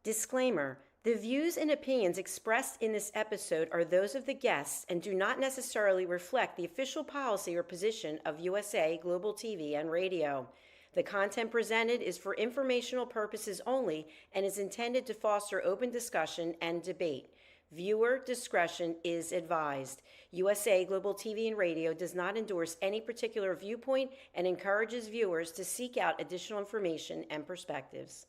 Disclaimer: the views and opinions expressed in this episode are those of the guests and do not necessarily reflect the official policy or position of USA Global TV and Radio. The content presented is for informational purposes only and is intended to foster open discussion and debate. Viewer discretion is advised. USA Global TV and Radio does not endorse any particular viewpoint and encourages viewers to seek out additional information and perspectives.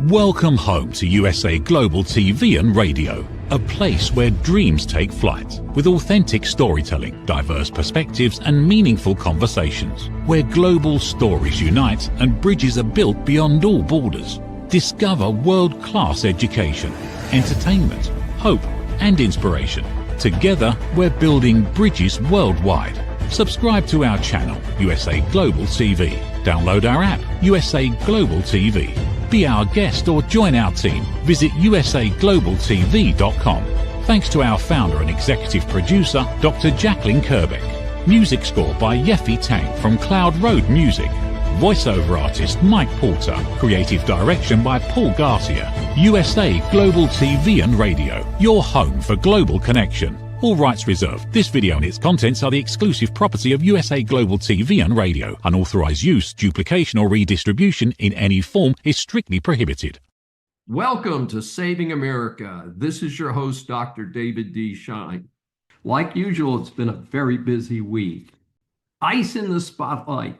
Welcome home to USA Global TV and Radio, a place where dreams take flight, with authentic storytelling, diverse perspectives and meaningful conversations, where global stories unite and bridges are built beyond all borders. Discover world-class education, entertainment, hope and inspiration. Together, we're building bridges worldwide. Subscribe to our channel, USA Global TV. Download our app, USA Global TV. Be our guest or join our team. Visit usaglobaltv.com. Thanks to our founder and executive producer, Dr. Jacqueline Kerbeck. Music score by Yeffy Tang from Cloud Road Music. Voiceover artist Mike Porter. Creative direction by Paul Garcia. USA Global TV and Radio, your home for global connection. All rights reserved. This video and its contents are the exclusive property of USA Global TV and Radio. Unauthorized use, duplication, or redistribution in any form is strictly prohibited. Welcome to Saving America. This is your host, Dr. David D. Schein. Like usual, it's been a very busy week. ICE in the spotlight.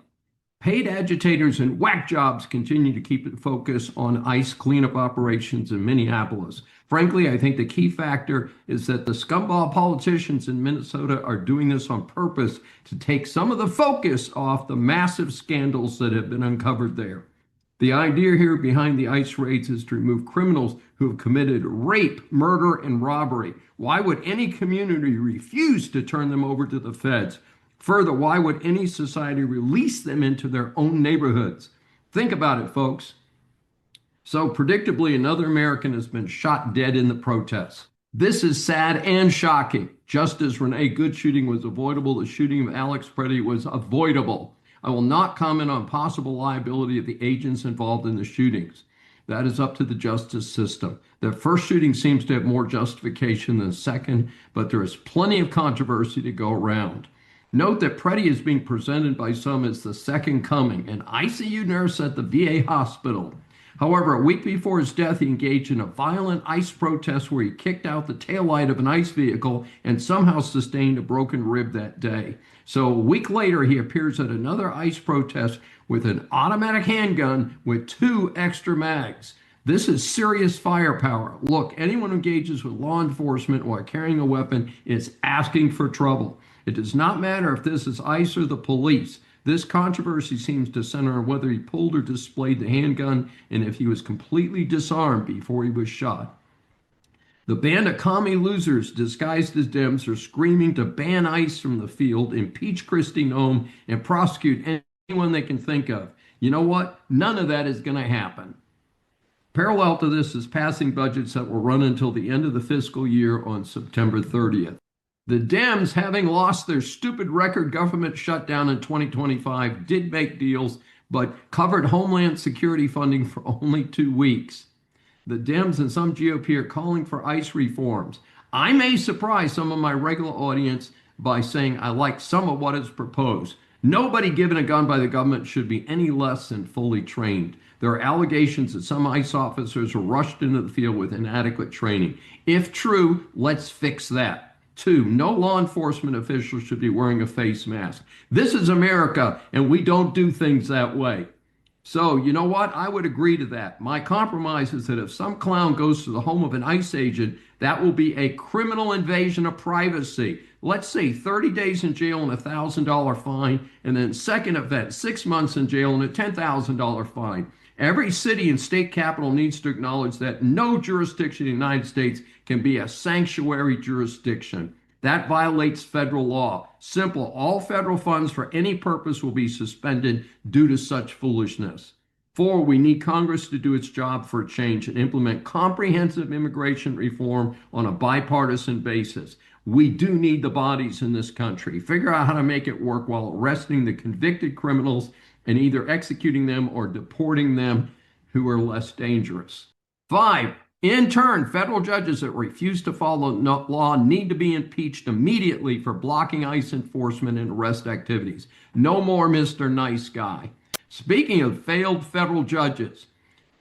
Paid agitators and whack jobs continue to keep the focus on ICE cleanup operations in Minneapolis. Frankly, I think the key factor is that the scumball politicians in Minnesota are doing this on purpose to take some of the focus off the massive scandals that have been uncovered there. The idea here behind the ICE raids is to remove criminals who have committed rape, murder, and robbery. Why would any community refuse to turn them over to the feds? Further, why would any society release them into their own neighborhoods? Think about it, folks. So predictably, another American has been shot dead in the protests. This is sad and shocking. Just as Renee Good shooting was avoidable, the shooting of Alex Preddy was avoidable. I will not comment on possible liability of the agents involved in the shootings. That is up to the justice system. The first shooting seems to have more justification than the second, but there is plenty of controversy to go around. Note that Preddy is being presented by some as the second coming, an ICU nurse at the VA hospital. However, a week before his death, he engaged in a violent ICE protest where he kicked out the taillight of an ICE vehicle and somehow sustained a broken rib that day. So a week later, he appears at another ICE protest with an automatic handgun with 2 extra mags. This is serious firepower. Look, anyone who engages with law enforcement while carrying a weapon is asking for trouble. It does not matter if this is ICE or the police. This controversy seems to center on whether he pulled or displayed the handgun and if he was completely disarmed before he was shot. The band of commie losers disguised as Dems are screaming to ban ICE from the field, impeach Kristi Noem, and prosecute anyone they can think of. You know what? None of that is going to happen. Parallel to this is passing budgets that will run until the end of the fiscal year on September 30th. The Dems, having lost their stupid record government shutdown in 2025, did make deals, but covered Homeland Security funding for only 2 weeks. The Dems and some GOP are calling for ICE reforms. I may surprise some of my regular audience by saying I like some of what is proposed. Nobody given a gun by the government should be any less than fully trained. There are allegations that some ICE officers were rushed into the field with inadequate training. If true, let's fix that. 2, no law enforcement official should be wearing a face mask. This is America, and we don't do things that way. So, you know what? I would agree to that. My compromise is that if some clown goes to the home of an ICE agent, that will be a criminal invasion of privacy. Let's say 30 days in jail and a $1,000 fine, and then second offense, 6 months in jail and a $10,000 fine. Every city and state capital needs to acknowledge that no jurisdiction in the United States can be a sanctuary jurisdiction. That violates federal law. Simple, all federal funds for any purpose will be suspended due to such foolishness. 4, we need Congress to do its job for a change and implement comprehensive immigration reform on a bipartisan basis. We do need the bodies in this country. Figure out how to make it work while arresting the convicted criminals and either executing them or deporting them who are less dangerous. 5. In turn, federal judges that refuse to follow law need to be impeached immediately for blocking ICE enforcement and arrest activities. No more Mr. Nice Guy. Speaking of failed federal judges,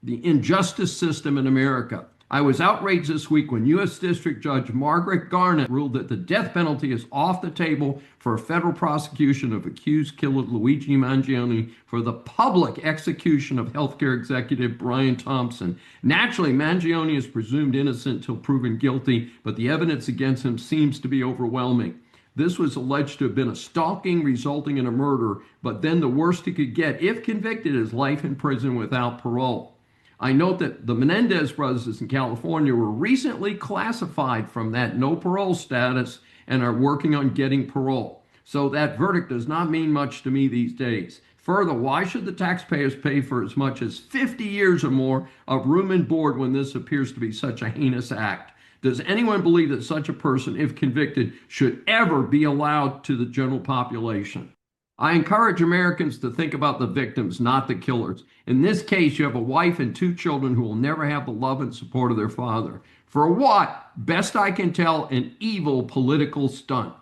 the injustice system in America. I was outraged this week when U.S. District Judge Margaret Garnett ruled that the death penalty is off the table for a federal prosecution of accused killer Luigi Mangione for the public execution of healthcare executive Bryen Thompson. Naturally, Mangione is presumed innocent until proven guilty, but the evidence against him seems to be overwhelming. This was alleged to have been a stalking resulting in a murder, but then the worst he could get, if convicted, is life in prison without parole. I note that the Menendez brothers in California were recently classified from that no parole status and are working on getting parole. So that verdict does not mean much to me these days. Further, why should the taxpayers pay for as much as 50 years or more of room and board when this appears to be such a heinous act? Does anyone believe that such a person, if convicted, should ever be allowed to the general population? I encourage Americans to think about the victims, not the killers. In this case, you have a wife and 2 children who will never have the love and support of their father. For what? Best I can tell, an evil political stunt.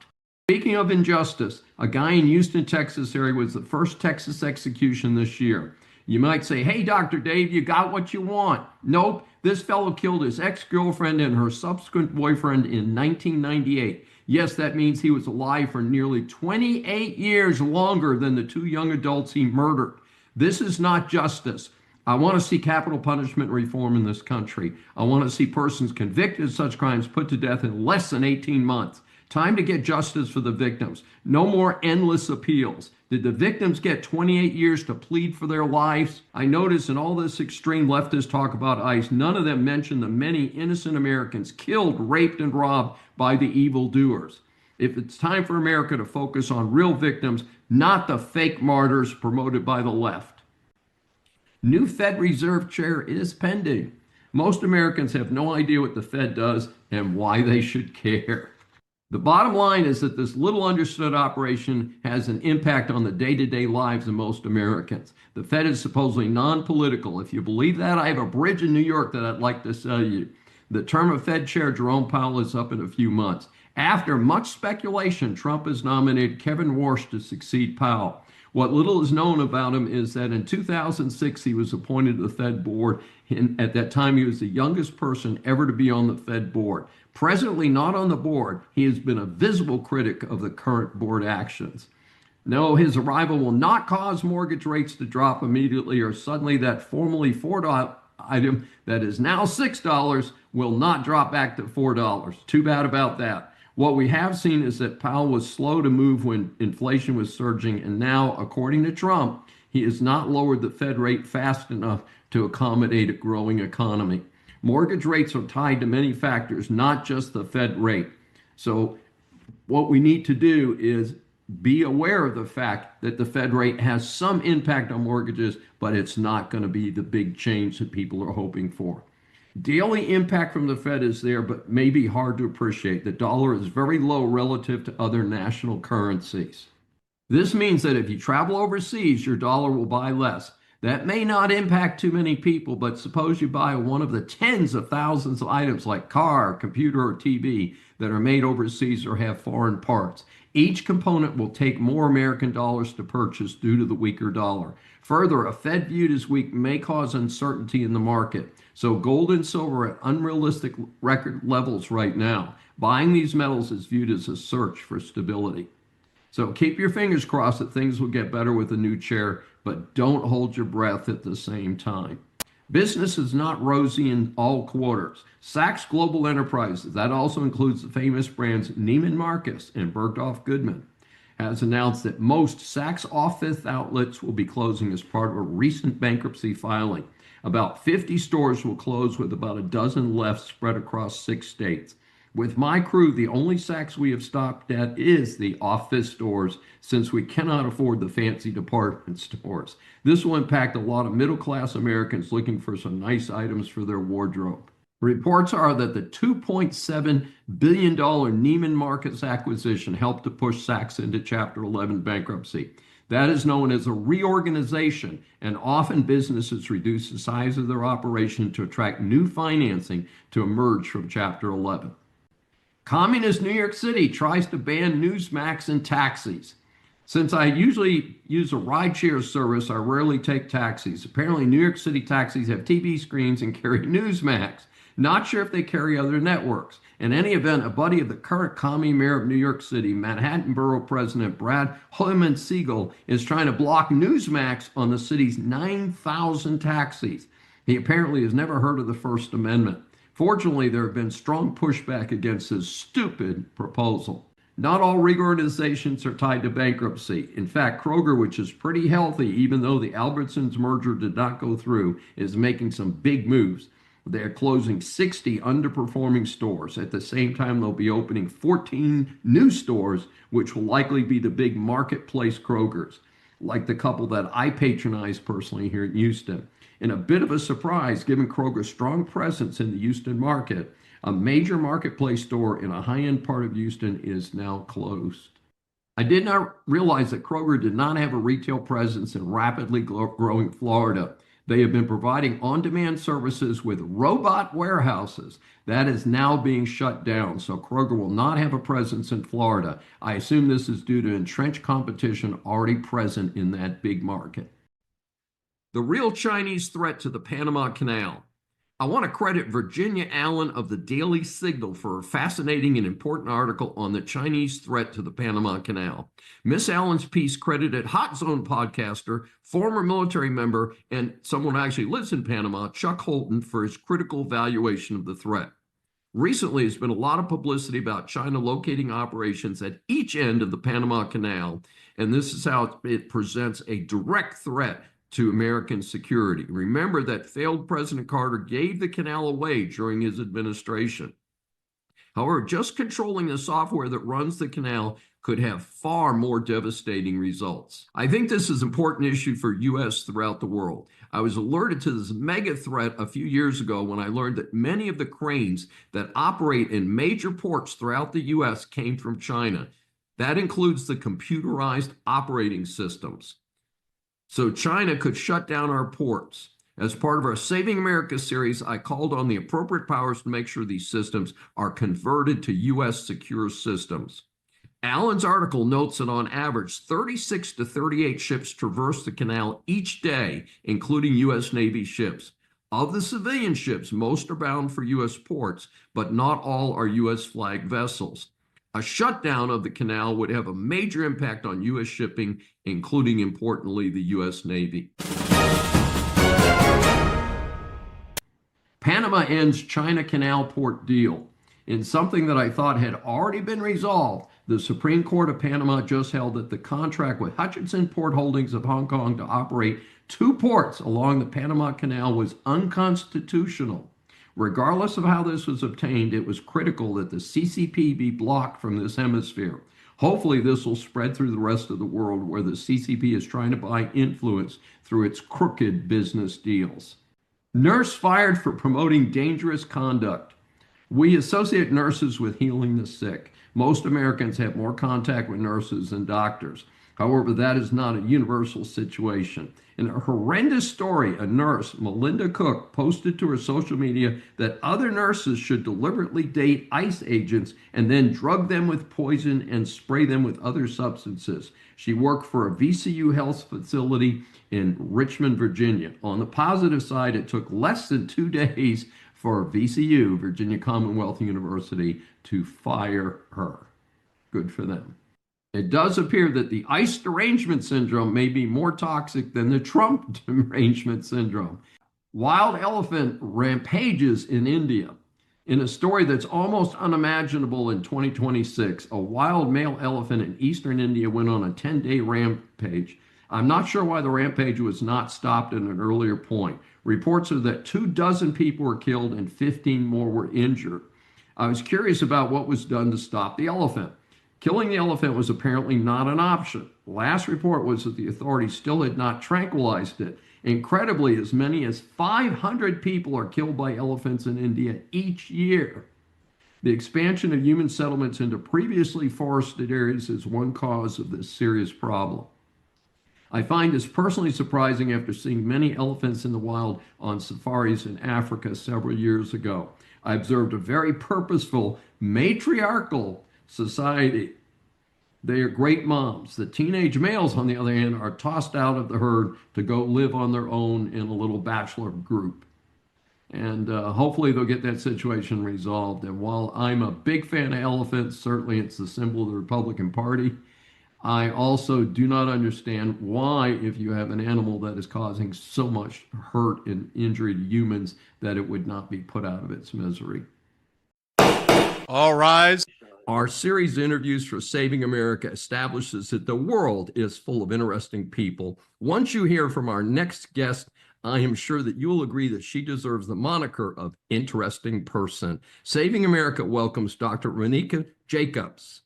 Speaking of injustice, a guy in Houston, Texas area was the first Texas execution this year. You might say, hey, Dr. Dave, you got what you want. Nope, this fellow killed his ex-girlfriend and her subsequent boyfriend in 1998. Yes, that means he was alive for nearly 28 years longer than the 2 young adults he murdered. This is not justice. I want to see capital punishment reform in this country. I want to see persons convicted of such crimes put to death in less than 18 months. Time to get justice for the victims. No more endless appeals. Did the victims get 28 years to plead for their lives? I notice in all this extreme leftist talk about ICE, none of them mention the many innocent Americans killed, raped, and robbed by the evildoers. If it's time for America to focus on real victims, not the fake martyrs promoted by the left. New Fed Reserve Chair is pending. Most Americans have no idea what the Fed does and why they should care. The bottom line is that this little understood operation has an impact on the day-to-day lives of most Americans. The Fed is supposedly non-political. If you believe that, I have a bridge in New York that I'd like to sell you. The term of Fed Chair Jerome Powell is up in a few months. After much speculation, Trump has nominated Kevin Warsh to succeed Powell. What little is known about him is that in 2006, he was appointed to the Fed board. At that time, he was the youngest person ever to be on the Fed board. Presently not on the board, he has been a visible critic of the current board actions. No, his arrival will not cause mortgage rates to drop immediately or suddenly that formerly $4 item that is now $6 will not drop back to $4. Too bad about that. What we have seen is that Powell was slow to move when inflation was surging, and now, according to Trump, he has not lowered the Fed rate fast enough to accommodate a growing economy. Mortgage rates are tied to many factors, not just the Fed rate. So what we need to do is be aware of the fact that the Fed rate has some impact on mortgages, but it's not going to be the big change that people are hoping for. Daily impact from the Fed is there, but may be hard to appreciate. The dollar is very low relative to other national currencies. This means that if you travel overseas, your dollar will buy less. That may not impact too many people, but suppose you buy one of the tens of thousands of items like car, computer, or TV that are made overseas or have foreign parts. Each component will take more American dollars to purchase due to the weaker dollar. Further, a Fed viewed as weak may cause uncertainty in the market. So gold and silver are at unrealistic record levels right now. Buying these metals is viewed as a search for stability. So keep your fingers crossed that things will get better with a new chair, but don't hold your breath at the same time. Business is not rosy in all quarters. Saks Global Enterprises, that also includes the famous brands Neiman Marcus and Bergdorf Goodman, has announced that most Saks off-Fifth outlets will be closing as part of a recent bankruptcy filing. About 50 stores will close with about a dozen left spread across 6 states. With my crew, the only Saks we have stopped at is the office stores, since we cannot afford the fancy department stores. This will impact a lot of middle-class Americans looking for some nice items for their wardrobe. Reports are that the $2.7 billion Neiman Marcus acquisition helped to push Saks into Chapter 11 bankruptcy. That is known as a reorganization, and often businesses reduce the size of their operation to attract new financing to emerge from Chapter 11. Communist New York City tries to ban Newsmax and taxis. Since I usually use a rideshare service, I rarely take taxis. Apparently, New York City taxis have TV screens and carry Newsmax. Not sure if they carry other networks. In any event, a buddy of the current commie mayor of New York City, Manhattan Borough President Brad Hoylman-Siegel, is trying to block Newsmax on the city's 9,000 taxis. He apparently has never heard of the First Amendment. Fortunately, there have been strong pushback against his stupid proposal. Not all reorganizations are tied to bankruptcy. In fact, Kroger, which is pretty healthy, even though the Albertsons merger did not go through, is making some big moves. They are closing 60 underperforming stores. At the same time, they'll be opening 14 new stores, which will likely be the big marketplace Krogers, like the couple that I patronize personally here in Houston. In a bit of a surprise, given Kroger's strong presence in the Houston market, a major marketplace store in a high-end part of Houston is now closed. I did not realize that Kroger did not have a retail presence in rapidly growing Florida. They have been providing on-demand services with robot warehouses. That is now being shut down, so Kroger will not have a presence in Florida. I assume this is due to entrenched competition already present in that big market. The real Chinese threat to the Panama Canal. I want to credit Virginia Allen of the Daily Signal for a fascinating and important article on the Chinese threat to the Panama Canal. Miss Allen's piece credited Hot Zone podcaster, former military member, and someone who actually lives in Panama, Chuck Holton, for his critical valuation of the threat. Recently, there's been a lot of publicity about China locating operations at each end of the Panama Canal, and this is how it presents a direct threat to American security. Remember that failed President Carter gave the canal away during his administration. However, just controlling the software that runs the canal could have far more devastating results. I think this is an important issue for U.S. throughout the world. I was alerted to this mega threat a few years ago when I learned that many of the cranes that operate in major ports throughout the U.S. came from China. That includes the computerized operating systems. So China could shut down our ports. As part of our Saving America series, I called on the appropriate powers to make sure these systems are converted to U.S. secure systems. Allen's article notes that on average, 36 to 38 ships traverse the canal each day, including U.S. Navy ships. Of the civilian ships, most are bound for U.S. ports, but not all are U.S. flag vessels. A shutdown of the canal would have a major impact on U.S. shipping, including, importantly, the U.S. Navy. Panama ends China Canal port deal. In something that I thought had already been resolved, the Supreme Court of Panama just held that the contract with Hutchinson Port Holdings of Hong Kong to operate 2 ports along the Panama Canal was unconstitutional. Regardless of how this was obtained, it was critical that the CCP be blocked from this hemisphere. Hopefully, this will spread through the rest of the world where the CCP is trying to buy influence through its crooked business deals. Nurse fired for promoting dangerous conduct. We associate nurses with healing the sick. Most Americans have more contact with nurses than doctors. However, that is not a universal situation. In a horrendous story, a nurse, Melinda Cook, posted to her social media that other nurses should deliberately date ICE agents and then drug them with poison and spray them with other substances. She worked for a VCU health facility in Richmond, Virginia. On the positive side, it took less than 2 days for VCU, Virginia Commonwealth University, to fire her. Good for them. It does appear that the ICE derangement syndrome may be more toxic than the Trump derangement syndrome. Wild elephant rampages in India. In a story that's almost unimaginable in 2026, a wild male elephant in eastern India went on a 10-day rampage. I'm not sure why the rampage was not stopped at an earlier point. Reports are that 24 people were killed and 15 more were injured. I was curious about what was done to stop the elephant. Killing the elephant was apparently not an option. Last report was that the authorities still had not tranquilized it. Incredibly, as many as 500 people are killed by elephants in India each year. The expansion of human settlements into previously forested areas is one cause of this serious problem. I find this personally surprising after seeing many elephants in the wild on safaris in Africa several years ago. I observed a very purposeful, matriarchal society. They are great moms. The teenage males, on the other hand, are tossed out of the herd to go live on their own in a little bachelor group. And hopefully they'll get that situation resolved. And while I'm a big fan of elephants, certainly it's the symbol of the Republican Party, I also do not understand why, if you have an animal that is causing so much hurt and injury to humans, that it would not be put out of its misery. All rise. Our series of interviews for Saving America establishes that the world is full of interesting people. Once you hear from our next guest, I am sure that you will agree that she deserves the moniker of interesting person. Saving America welcomes Dr. Ronika Jacobs,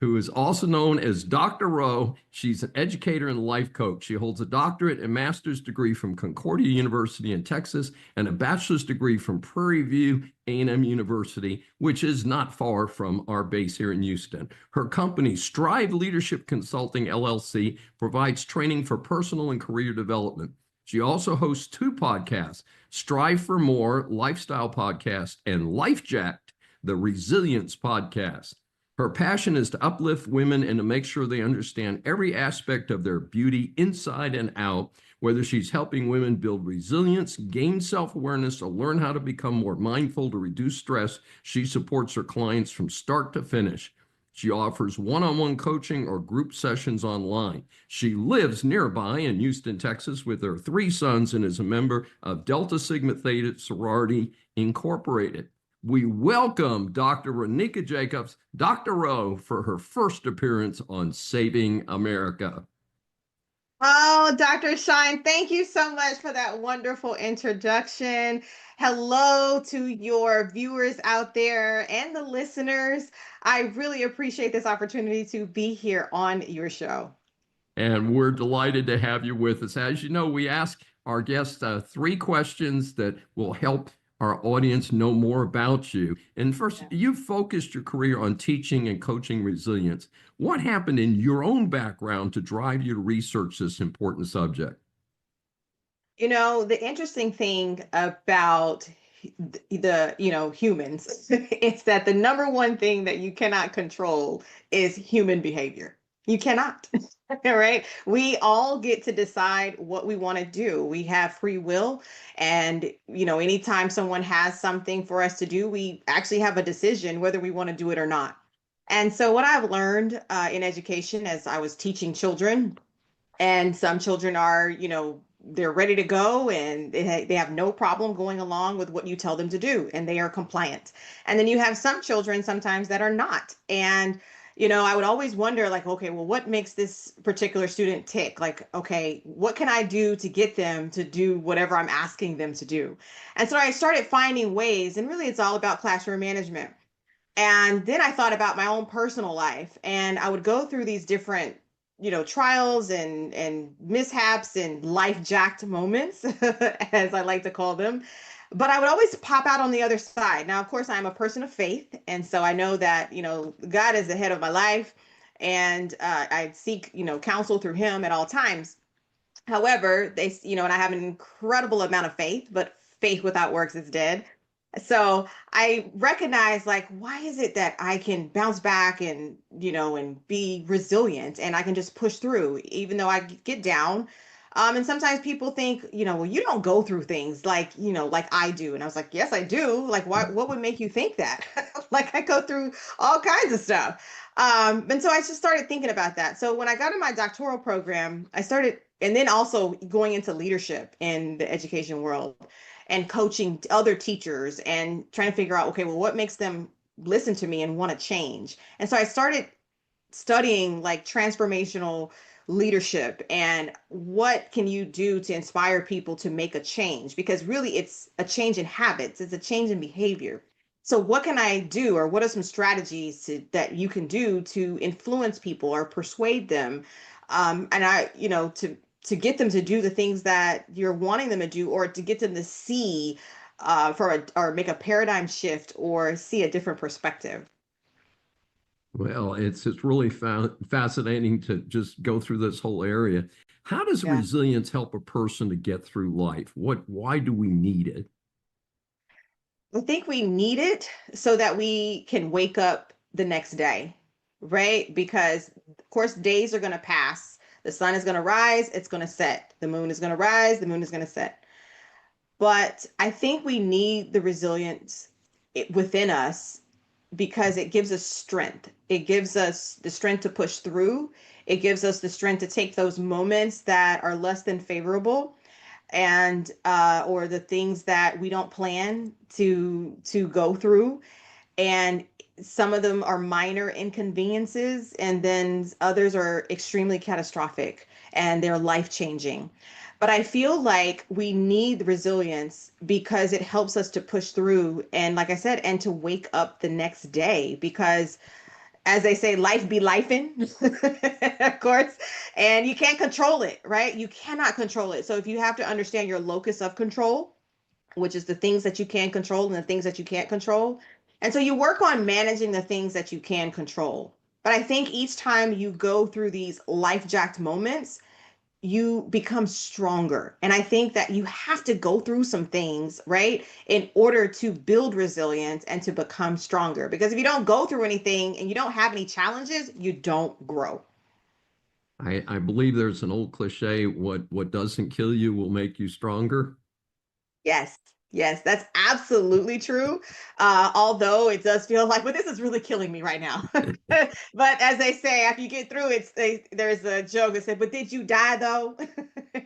who is also known as Dr. Rowe. She's an educator and life coach. She holds a doctorate and master's degree from Concordia University in Texas and a bachelor's degree from Prairie View A&M University, which is not far from our base here in Houston. Her company, Strive Leadership Consulting, LLC, provides training for personal and career development. She also hosts 2 podcasts, Strive for More, Lifestyle Podcast, and Life Jacked, the Resilience Podcast. Her passion is to uplift women and to make sure they understand every aspect of their beauty inside and out, whether she's helping women build resilience, gain self-awareness, or learn how to become more mindful to reduce stress. She supports her clients from start to finish. She offers one-on-one coaching or group sessions online. She lives nearby in Houston, Texas, with her 3 sons and is a member of Delta Sigma Theta Sorority Incorporated. We welcome Dr. Ronika Jacobs, Dr. Rowe, for her first appearance on Saving America. Oh, Dr. SCHEIN, thank you so much for that wonderful introduction. Hello to your viewers out there and the listeners. I really appreciate this opportunity to be here on your show. And we're delighted to have you with us. As you know, we ask our guests 3 questions that will help our audience know more about you. And first, you've focused your career on teaching and coaching resilience. What happened in your own background to drive you to research this important subject? You know, the interesting thing about humans is that the number one thing that you cannot control is human behavior. You cannot. Right? We all get to decide what we want to do. We have free will. And, anytime someone has something for us to do, we actually have a decision whether we want to do it or not. And so what I've learned in education as I was teaching children, and some children are, they're ready to go and they have no problem going along with what you tell them to do and they are compliant. And then you have some children sometimes that are not. And I would always wonder, like, okay, well, what makes this particular student tick? Like, okay, what can I do to get them to do whatever I'm asking them to do? And so I started finding ways, and really it's all about classroom management. And then I thought about my own personal life, and I would go through these different, trials and mishaps and life jacked moments, as I like to call them. But I would always pop out on the other side. Now, of course, I'm a person of faith. And so I know that, God is the head of my life. And I seek, counsel through him at all times. However, and I have an incredible amount of faith, but faith without works is dead. So I recognize, like, why is it that I can bounce back and, and be resilient and I can just push through, even though I get down. And sometimes people think, well, you don't go through things like I do. And I was like, yes, I do. Like, what would make you think that? Like, I go through all kinds of stuff. And so I just started thinking about that. So when I got in my doctoral program, I started, and then also going into leadership in the education world and coaching other teachers and trying to figure out, okay, well, what makes them listen to me and want to change? And so I started studying like transformational leadership and what can you do to inspire people to make a change, because really it's a change in habits, it's a change in behavior. So what can I do, or what are some strategies that you can do to influence people or persuade them, to get them to do the things that you're wanting them to do, or to get them to see or make a paradigm shift or see a different perspective? Well, it's really fascinating to just go through this whole area. How does Yeah. resilience help a person to get through life? Why do we need it? I think we need it so that we can wake up the next day, right? Because, of course, days are going to pass. The sun is going to rise, it's going to set. The moon is going to rise, the moon is going to set. But I think we need the resilience within us because it gives us strength. It gives us the strength to push through. It gives us the strength to take those moments that are less than favorable and or the things that we don't plan to go through, and some of them are minor inconveniences and then others are extremely catastrophic and they're life changing. But I feel like we need resilience because it helps us to push through and, like I said, and to wake up the next day because, as they say, life be lifing, of course, and you can't control it, right? You cannot control it. So if you have to understand your locus of control, which is the things that you can control and the things that you can't control. And so you work on managing the things that you can control. But I think each time you go through these life jacked moments, you become stronger. And I think that you have to go through some things, right, in order to build resilience and to become stronger. Because if you don't go through anything and you don't have any challenges, you don't grow. I believe there's an old cliche, what doesn't kill you will make you stronger. Yes, yes, that's absolutely true. Although it does feel like, but this is really killing me right now. But as they say, after you get through it, there's a joke that said, "But did you die though?"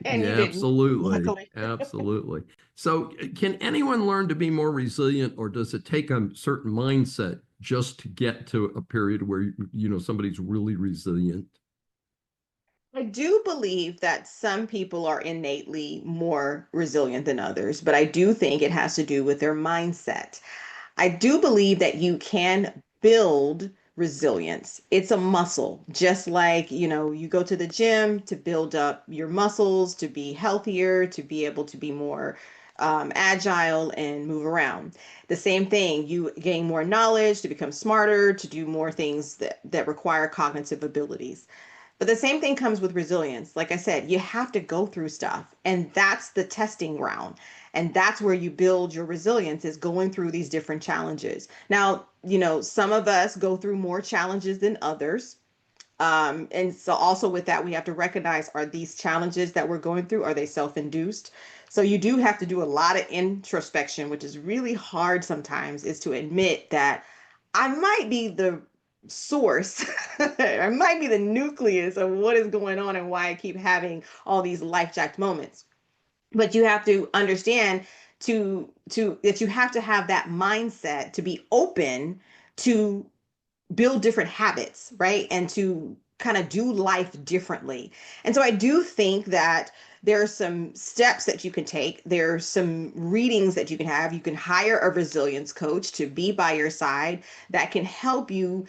And you Yeah, didn't, absolutely. luckily. Absolutely. So, can anyone learn to be more resilient, or does it take a certain mindset just to get to a period where, somebody's really resilient? I do believe that some people are innately more resilient than others, but I do think it has to do with their mindset. I do believe that you can build resilience. It's a muscle, just like, you go to the gym to build up your muscles, to be healthier, to be able to be more agile and move around. The same thing, you gain more knowledge to become smarter, to do more things that require cognitive abilities. But the same thing comes with resilience. Like I said, you have to go through stuff, and that's the testing ground. And that's where you build your resilience is going through these different challenges. Now, some of us go through more challenges than others. And so also with that, we have to recognize, are these challenges that we're going through, are they self-induced? So you do have to do a lot of introspection, which is really hard sometimes, is to admit that I might be the source. I might be the nucleus of what is going on and why I keep having all these life jacked moments. But you have to understand to that you have to have that mindset to be open to build different habits, right? And to kind of do life differently. And so I do think that there are some steps that you can take. There are some readings that you can have. You can hire a resilience coach to be by your side that can help you,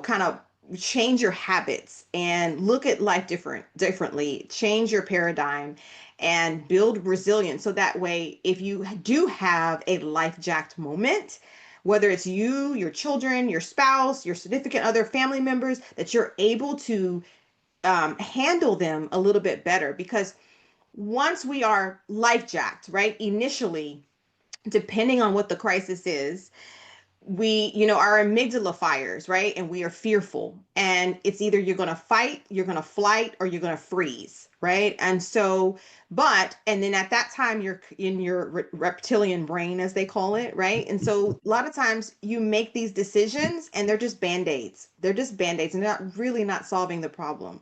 kind of change your habits and look at life differently, change your paradigm and build resilience. So that way, if you do have a life jacked moment, whether it's you, your children, your spouse, your significant other, family members, that you're able to handle them a little bit better. Because once we are life jacked, right, initially, depending on what the crisis is, we, our amygdala fires, right? And we are fearful. And it's either you're going to fight, you're going to flight, or you're going to freeze, right? And so, and then at that time, you're in your reptilian brain, as they call it, right? And so a lot of times you make these decisions and they're just band-aids. They're just band-aids and they're not really not solving the problem.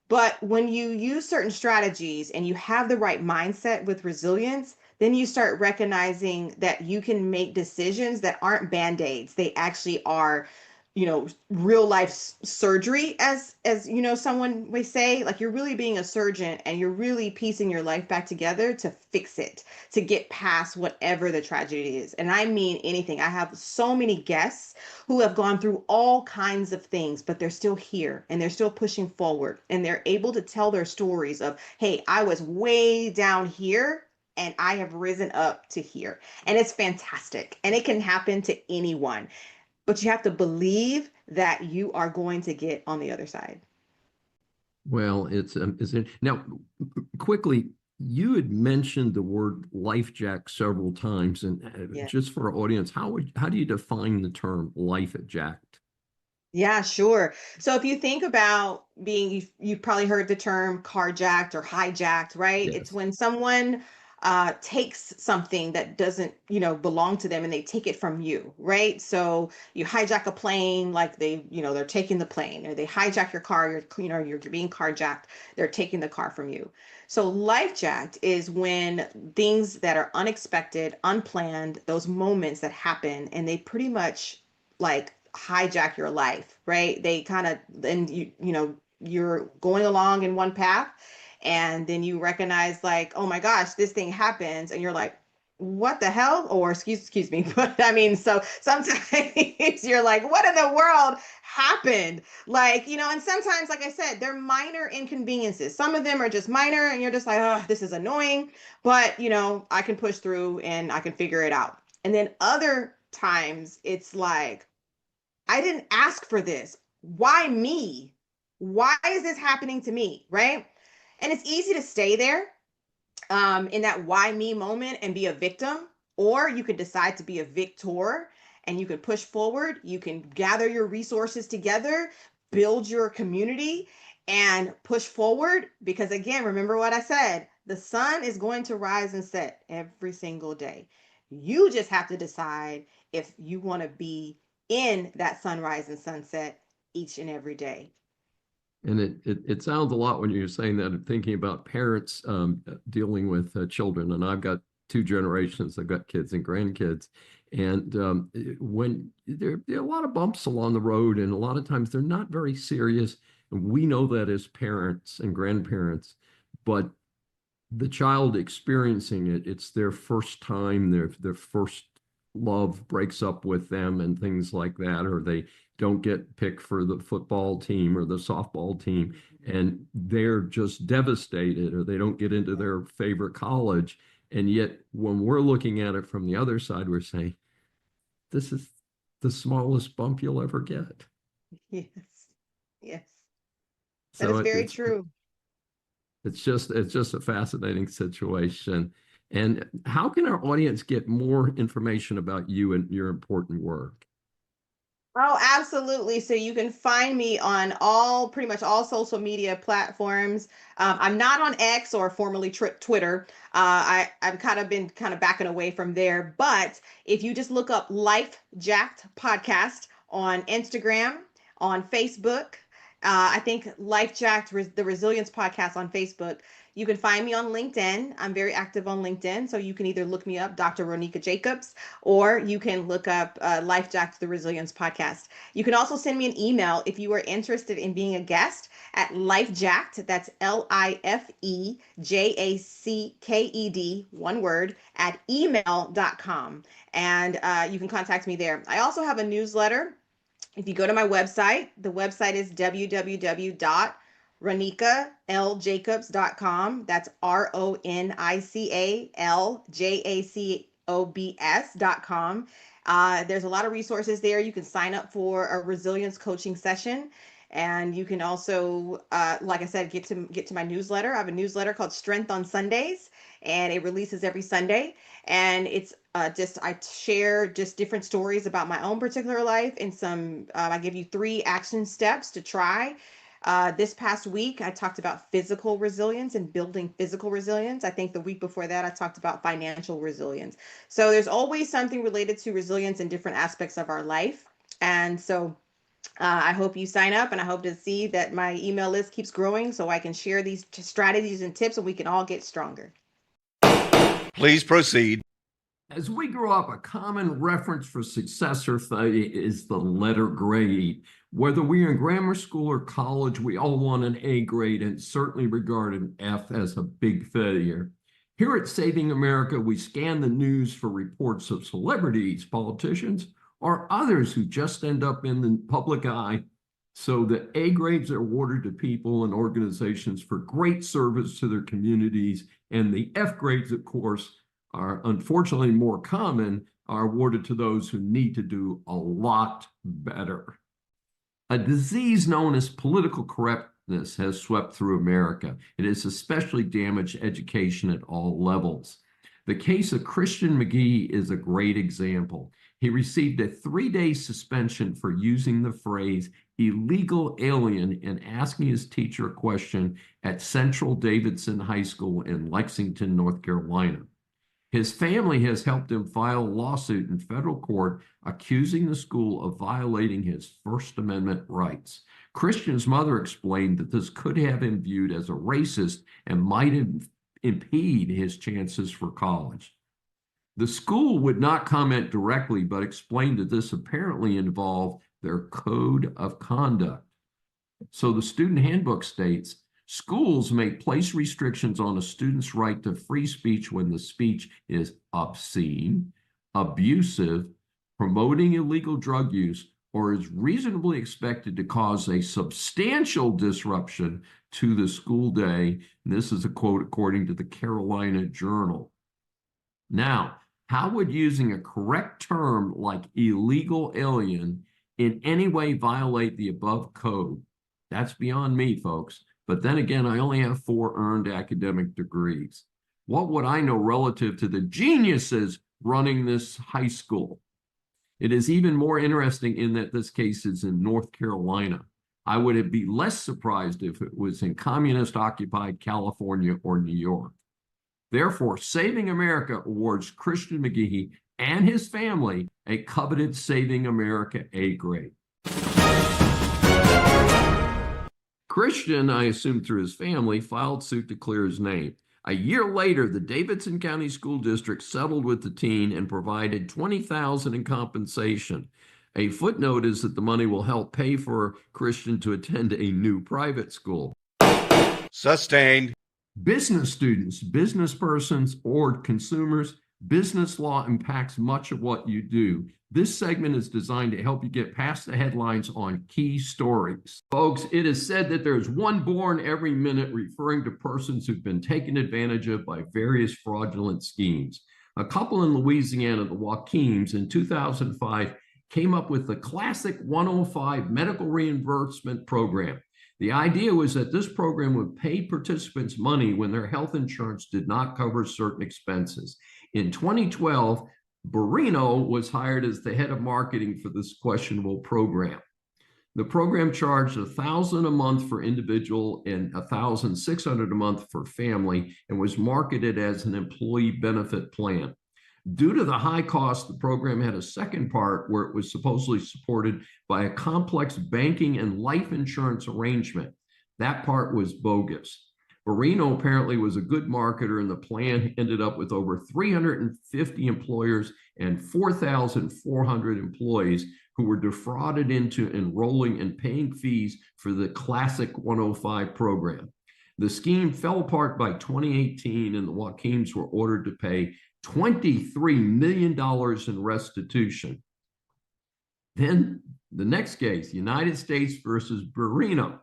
But when you use certain strategies and you have the right mindset with resilience, then you start recognizing that you can make decisions that aren't band-aids. They actually are, real life surgery, as someone may say, like you're really being a surgeon and you're really piecing your life back together to fix it, to get past whatever the tragedy is. And I mean anything. I have so many guests who have gone through all kinds of things, but they're still here and they're still pushing forward and they're able to tell their stories of, hey, I was way down here and I have risen up to here. And it's fantastic. And it can happen to anyone. But you have to believe that you are going to get on the other side. Well, now quickly, you had mentioned the word life jack several times, and Yeah. just for our audience, how do you define the term life jacked? Yeah, sure. So if you think about you've probably heard the term carjacked or hijacked, right? It's Yes. when someone takes something that doesn't, belong to them and they take it from you, right? So you hijack a plane, like they're taking the plane, or they hijack your car, you're being carjacked, they're taking the car from you. So life jacked is when things that are unexpected, unplanned, those moments that happen, and they pretty much like hijack your life, right? They kind of, then you're going along in one path, and then you recognize like, oh my gosh, this thing happens, and you're like, what the hell? Or excuse me, but I mean, so sometimes you're like, what in the world happened? Like, and sometimes, like I said, they're minor inconveniences. Some of them are just minor, and you're just like, oh, this is annoying, but I can push through and I can figure it out. And then other times it's like, I didn't ask for this. Why me? Why is this happening to me? Right? And it's easy to stay there in that why me moment and be a victim, or you could decide to be a victor and you can push forward. You can gather your resources together, build your community, and push forward. Because again, remember what I said, the sun is going to rise and set every single day. You just have to decide if you want to be in that sunrise and sunset each and every day. And it sounds a lot when you're saying that. I'm thinking about parents dealing with children, and I've got two generations. I've got kids and grandkids, and when there are a lot of bumps along the road, and a lot of times they're not very serious. And we know that as parents and grandparents, but the child experiencing it, it's their first time, their first love breaks up with them and things like that, or they don't get picked for the football team or the softball team, and they're just devastated, or they don't get into their favorite college. And yet, when we're looking at it from the other side, we're saying, this is the smallest bump you'll ever get. Yes. Yes. That So is very true. it's just a fascinating situation. And how can our audience get more information about you and your important work? Oh, absolutely. So you can find me on pretty much all social media platforms. I'm not on X, or formerly Twitter. I've been backing away from there. But if you just look up Life Jacked Podcast on Instagram, on Facebook, I think Life Jacked, the Resilience Podcast on Facebook. You can find me on LinkedIn. I'm very active on LinkedIn. So you can either look me up, Dr. Ronika Jacobs, or you can look up Life Jacked, the Resilience Podcast. You can also send me an email if you are interested in being a guest at lifejacked, that's LIFEJACKED, one word, at email.com. And you can contact me there. I also have a newsletter. If you go to my website, the website is www.ronicalljacobs.com. That's RONICALJACOBS.com. There's a lot of resources there. You can sign up for a resilience coaching session. And you can also, like I said, get to my newsletter. I have a newsletter called Strength on Sundays, and it releases every Sunday. And it's I share just different stories about my own particular life, and I give you 3 action steps to try. This past week, I talked about physical resilience and building physical resilience. I think the week before that, I talked about financial resilience. So there's always something related to resilience in different aspects of our life. And so I hope you sign up, and I hope to see that my email list keeps growing so I can share these strategies and tips and we can all get stronger. Please proceed. As we grow up, a common reference for success or failure is the letter grade. Whether we're in grammar school or college, we all want an A grade and certainly regard an F as a big failure. Here at Saving America, we scan the news for reports of celebrities, politicians, or others who just end up in the public eye. So the A grades are awarded to people and organizations for great service to their communities, and the F grades, of course, are unfortunately more common, are awarded to those who need to do a lot better. A disease known as political correctness has swept through America. It has especially damaged education at all levels. The case of Christian McGee is a great example. He received a 3-day suspension for using the phrase illegal alien in asking his teacher a question at Central Davidson High School in Lexington, North Carolina. His family has helped him file a lawsuit in federal court accusing the school of violating his First Amendment rights. Christian's mother explained that this could have him viewed as a racist and might impede his chances for college. The school would not comment directly, but explained that this apparently involved their code of conduct. So the student handbook states, schools may place restrictions on a student's right to free speech when the speech is obscene, abusive, promoting illegal drug use, or is reasonably expected to cause a substantial disruption to the school day. And this is a quote according to the Carolina Journal. Now, how would using a correct term like illegal alien in any way violate the above code? That's beyond me, folks. But then again, I only have 4 earned academic degrees. What would I know relative to the geniuses running this high school? It is even more interesting in that this case is in North Carolina. I would be less surprised if it was in communist-occupied California or New York. Therefore, Saving America awards Christian McGee and his family a coveted Saving America A grade. Christian, I assume through his family, filed suit to clear his name. A year later, the Davidson County School District settled with the teen and provided $20,000 in compensation. A footnote is that the money will help pay for Christian to attend a new private school. Sustained. Business students, business persons, or consumers, business law impacts much of what you do. This segment is designed to help you get past the headlines on key stories. Folks, it is said that there's one born every minute, referring to persons who've been taken advantage of by various fraudulent schemes. A couple in Louisiana, the Joaquims, in 2005, came up with the classic 105 medical reimbursement program. The idea was that this program would pay participants money when their health insurance did not cover certain expenses. In 2012, Bryen was hired as the head of marketing for this questionable program. The program charged $1,000 a month for individual and $1,600 a month for family, and was marketed as an employee benefit plan. Due to the high cost, the program had a second part where it was supposedly supported by a complex banking and life insurance arrangement. That part was bogus. Bryen apparently was a good marketer, and the plan ended up with over 350 employers and 4,400 employees who were defrauded into enrolling and paying fees for the classic 105 program. The scheme fell apart by 2018, and the Joaquims were ordered to pay $23 million in restitution. Then the next case, United States versus Bryen.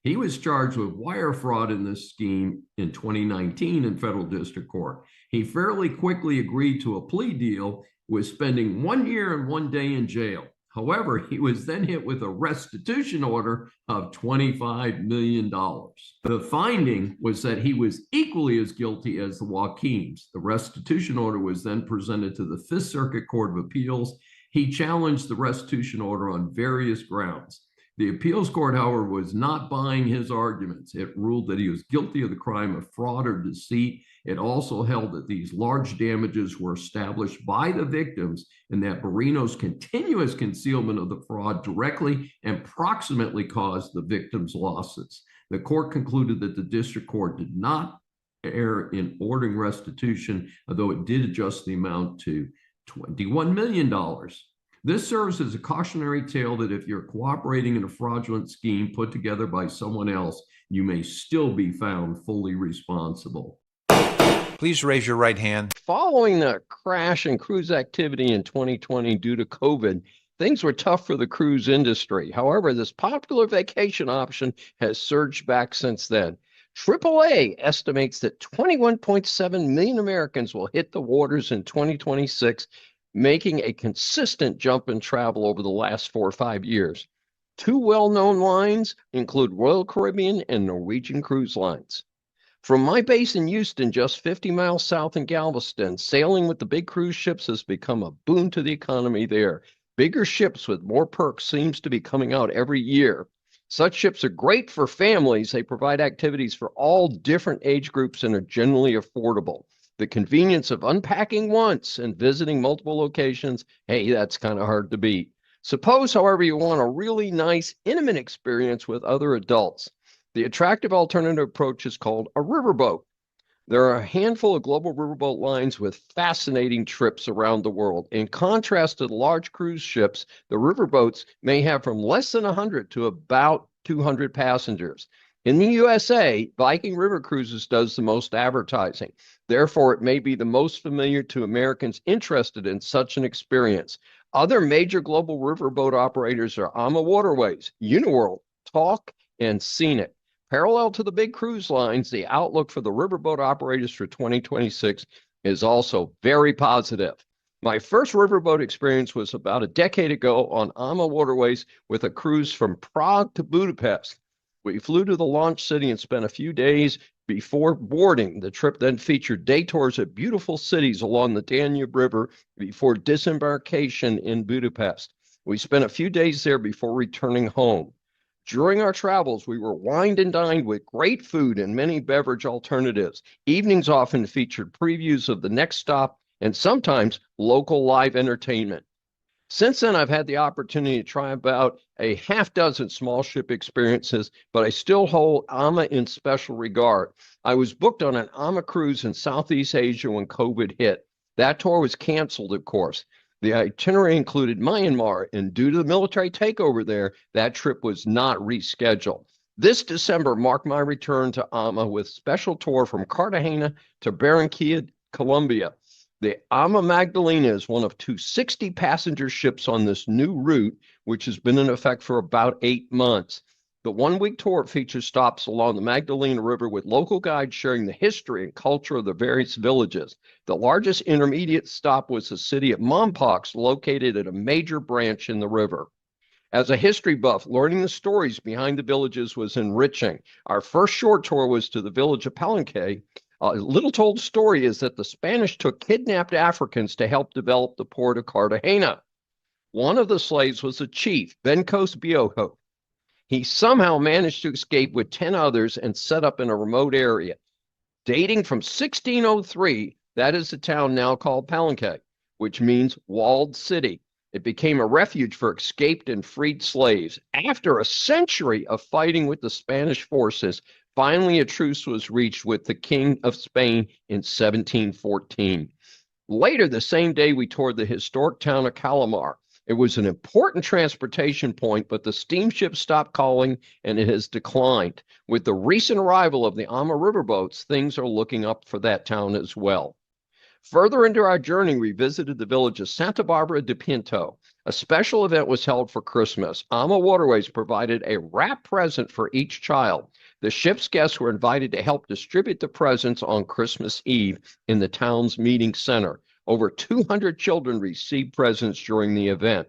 He was charged with wire fraud in this scheme in 2019 in federal district court. He fairly quickly agreed to a plea deal with spending 1 year and 1 day in jail. However, he was then hit with a restitution order of $25 million. The finding was that he was equally as guilty as the Joaquims. The restitution order was then presented to the Fifth Circuit Court of Appeals. He challenged the restitution order on various grounds. The appeals court, however, was not buying his arguments. It ruled that he was guilty of the crime of fraud or deceit. It also held that these large damages were established by the victims, and that Bryen's continuous concealment of the fraud directly and proximately caused the victims' losses. The court concluded that the district court did not err in ordering restitution, although it did adjust the amount to $21 million. This serves as a cautionary tale that if you're cooperating in a fraudulent scheme put together by someone else, you may still be found fully responsible. Please raise your right hand. Following the crash in cruise activity in 2020 due to COVID, things were tough for the cruise industry. However, this popular vacation option has surged back since then. AAA estimates that 21.7 million Americans will hit the waters in 2026, making a consistent jump in travel over the last 4 or 5 years. Two well-known lines include Royal Caribbean and Norwegian Cruise Lines. From my base in Houston, just 50 miles south in Galveston, sailing with the big cruise ships has become a boon to the economy there. Bigger ships with more perks seems to be coming out every year. Such ships are great for families. They provide activities for all different age groups and are generally affordable. The convenience of unpacking once and visiting multiple locations, hey, that's kind of hard to beat. Suppose, however, you want a really nice, intimate experience with other adults. The attractive alternative approach is called a riverboat. There are a handful of global riverboat lines with fascinating trips around the world. In contrast to the large cruise ships, the riverboats may have from less than 100 to about 200 passengers. In the USA, Viking River Cruises does the most advertising. Therefore, it may be the most familiar to Americans interested in such an experience. Other major global riverboat operators are AMA Waterways, Uniworld, Talk, and Scenic. Parallel to the big cruise lines, the outlook for the riverboat operators for 2026 is also very positive. My first riverboat experience was about a decade ago on AMA Waterways with a cruise from Prague to Budapest. We flew to the launch city and spent a few days before boarding. The trip then featured day tours at beautiful cities along the Danube River before disembarkation in Budapest. We spent a few days there before returning home. During our travels, we were wined and dined with great food and many beverage alternatives. Evenings often featured previews of the next stop and sometimes local live entertainment. Since then, I've had the opportunity to try about a half dozen small ship experiences, but I still hold AMA in special regard. I was booked on an AMA cruise in Southeast Asia when COVID hit. That tour was canceled, of course. The itinerary included Myanmar, and due to the military takeover there, that trip was not rescheduled. This December marked my return to AMA with special tour from Cartagena to Barranquilla, Colombia. The AMA Magdalena is one of 260 passenger ships on this new route, which has been in effect for about 8 months. The one-week tour features stops along the Magdalena River with local guides sharing the history and culture of the various villages. The largest intermediate stop was the city of Mompox, located at a major branch in the river. As a history buff, learning the stories behind the villages was enriching. Our first short tour was to the village of Palenque. A little told story is that the Spanish took kidnapped Africans to help develop the port of Cartagena. One of the slaves was a chief, Bencos Biojo. He somehow managed to escape with 10 others and set up in a remote area. Dating from 1603, that is the town now called Palenque, which means walled city. It became a refuge for escaped and freed slaves. After a century of fighting with the Spanish forces, finally a truce was reached with the King of Spain in 1714. Later the same day, we toured the historic town of Calamar. It was an important transportation point, but the steamship stopped calling and it has declined. With the recent arrival of the AMA riverboats, things are looking up for that town as well. Further into our journey, we visited the village of Santa Barbara de Pinto. A special event was held for Christmas. AMA Waterways provided a wrap present for each child. The ship's guests were invited to help distribute the presents on Christmas Eve in the town's meeting center. Over 200 children received presents during the event.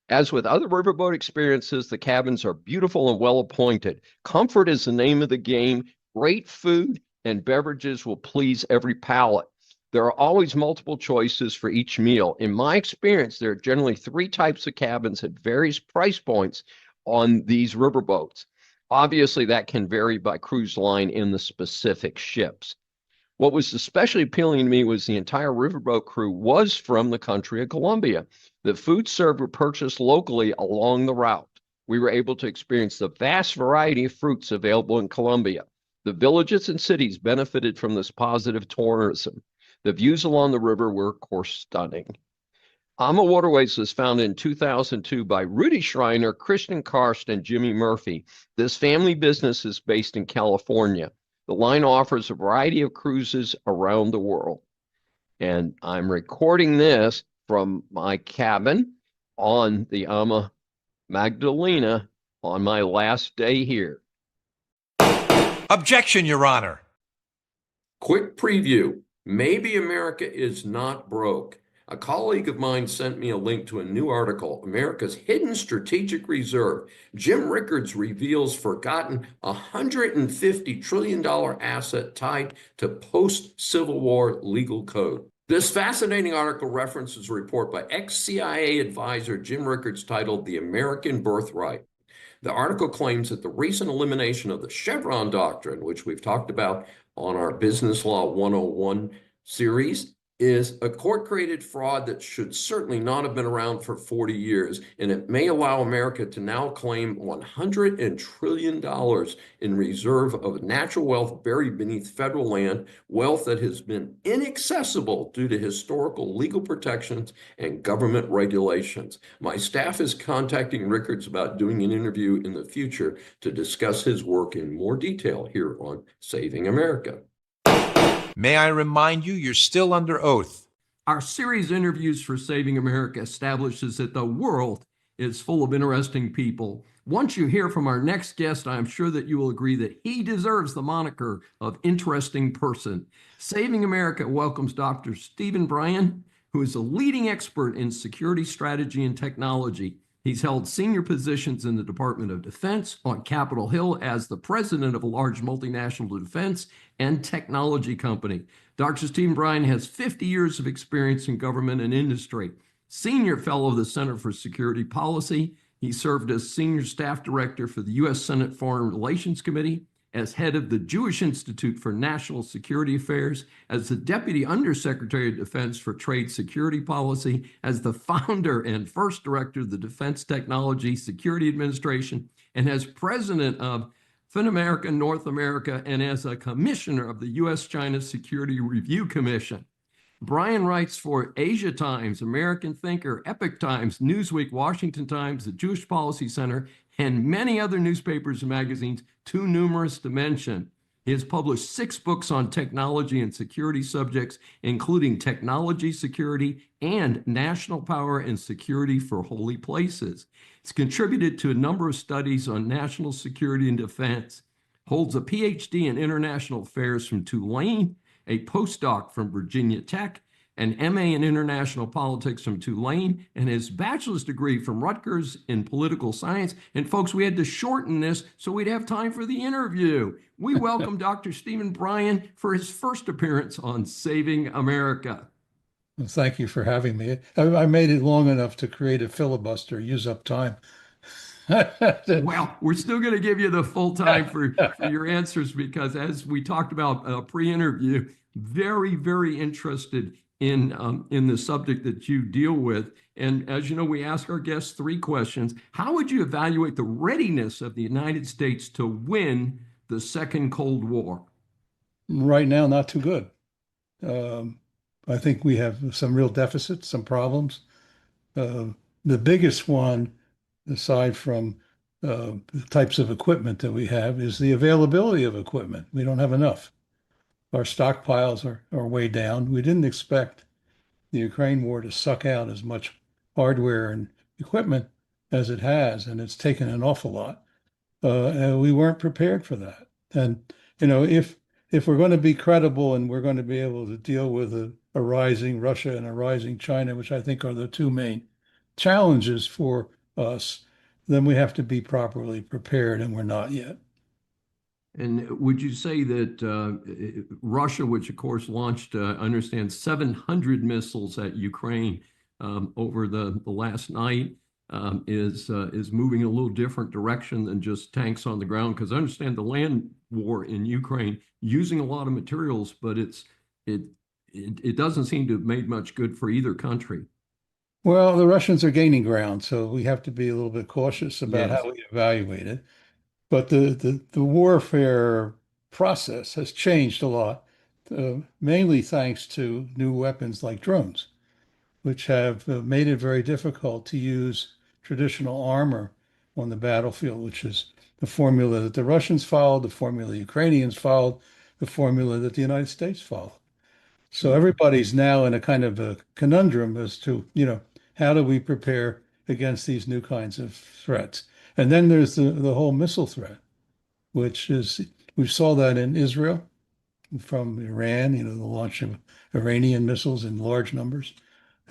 As with other riverboat experiences, the cabins are beautiful and well appointed. Comfort is the name of the game. Great food and beverages will please every palate. There are always multiple choices for each meal. In my experience, there are generally 3 types of cabins at various price points on these riverboats. Obviously, that can vary by cruise line in the specific ships. What was especially appealing to me was the entire riverboat crew was from the country of Colombia. The food served were purchased locally along the route. We were able to experience the vast variety of fruits available in Colombia. The villages and cities benefited from this positive tourism. The views along the river were, of course, stunning. AMA Waterways was founded in 2002 by Rudy Schreiner, Christian Karst, and Jimmy Murphy. This family business is based in California. The line offers a variety of cruises around the world. And I'm recording this from my cabin on the AMA Magdalena on my last day here. Objection, Your Honor. Quick preview. Maybe America is not broke. A colleague of mine sent me a link to a new article, America's Hidden Strategic Reserve. Jim Rickards reveals forgotten $150 trillion asset tied to post-Civil War legal code. This fascinating article references a report by ex-CIA advisor Jim Rickards titled The American Birthright. The article claims that the recent elimination of the Chevron doctrine, which we've talked about on our Business Law 101 series, is a court-created fraud that should certainly not have been around for 40 years, and it may allow America to now claim $100 trillion in reserve of natural wealth buried beneath federal land, wealth that has been inaccessible due to historical legal protections and government regulations. My staff is contacting Rickards about doing an interview in the future to discuss his work in more detail here on Saving America. May I remind you, you're still under oath. Our series Interviews for Saving America establishes that the world is full of interesting people. Once you hear from our next guest, I'm sure that you will agree that he deserves the moniker of interesting person. Saving America welcomes Dr. Stephen Bryen, who is a leading expert in security strategy and technology. He's held senior positions in the Department of Defense, on Capitol Hill as the president of a large multinational defense and technology company. Dr. Stephen Bryen has 50 years of experience in government and industry. Senior fellow of the Center for Security Policy. He served as senior staff director for the U.S. Senate Foreign Relations Committee, as head of the Jewish Institute for National Security Affairs, as the Deputy Undersecretary of Defense for Trade Security Policy, as the founder and first director of the Defense Technology Security Administration, and as president of FinAmerica North America, and as a commissioner of the U.S.-China Security Review Commission. Bryen writes for Asia Times, American Thinker, Epoch Times, Newsweek, Washington Times, the Jewish Policy Center, and many other newspapers and magazines, too numerous to mention. He has published 6 books on technology and security subjects, including Technology Security and National Power and Security for Holy Places. He's contributed to a number of studies on national security and defense, holds a PhD in international affairs from Tulane, a postdoc from Virginia Tech, an MA in international politics from Tulane, and his bachelor's degree from Rutgers in political science. And folks, we had to shorten this so we'd have time for the interview. We welcome Dr. Stephen Bryen for his first appearance on Saving America. Well, thank you for having me. I made it long enough to create a filibuster, use up time. Well, we're still going to give you the full time for your answers because, as we talked about pre-interview, very, very interested in the subject that you deal with. And as you know, we ask our guests 3 questions. How would you evaluate the readiness of the United States to win the second Cold War? Right now, not too good. I think we have some real deficits, some problems. The biggest one, aside from the types of equipment that we have, is the availability of equipment. We don't have enough. Our stockpiles are way down. We didn't expect the Ukraine war to suck out as much hardware and equipment as it has, and it's taken an awful lot. And we weren't prepared for that. And if we're going to be credible and we're going to be able to deal with a rising Russia and a rising China, which I think are the 2 main challenges for us, then we have to be properly prepared, and we're not yet. And would you say that Russia, which of course launched, I understand, 700 missiles at Ukraine over the last night, is moving in a little different direction than just tanks on the ground? Because I understand the land war in Ukraine using a lot of materials, but it doesn't seem to have made much good for either country. Well, the Russians are gaining ground, so we have to be a little bit cautious about Yes. how we evaluate it. But the warfare process has changed a lot, mainly thanks to new weapons like drones, which have made it very difficult to use traditional armor on the battlefield, which is the formula that the Russians followed, the formula the Ukrainians followed, the formula that the United States followed. So everybody's now in a kind of a conundrum as to, how do we prepare against these new kinds of threats? And then there's the whole missile threat, which is, we saw that in Israel from Iran, the launch of Iranian missiles in large numbers.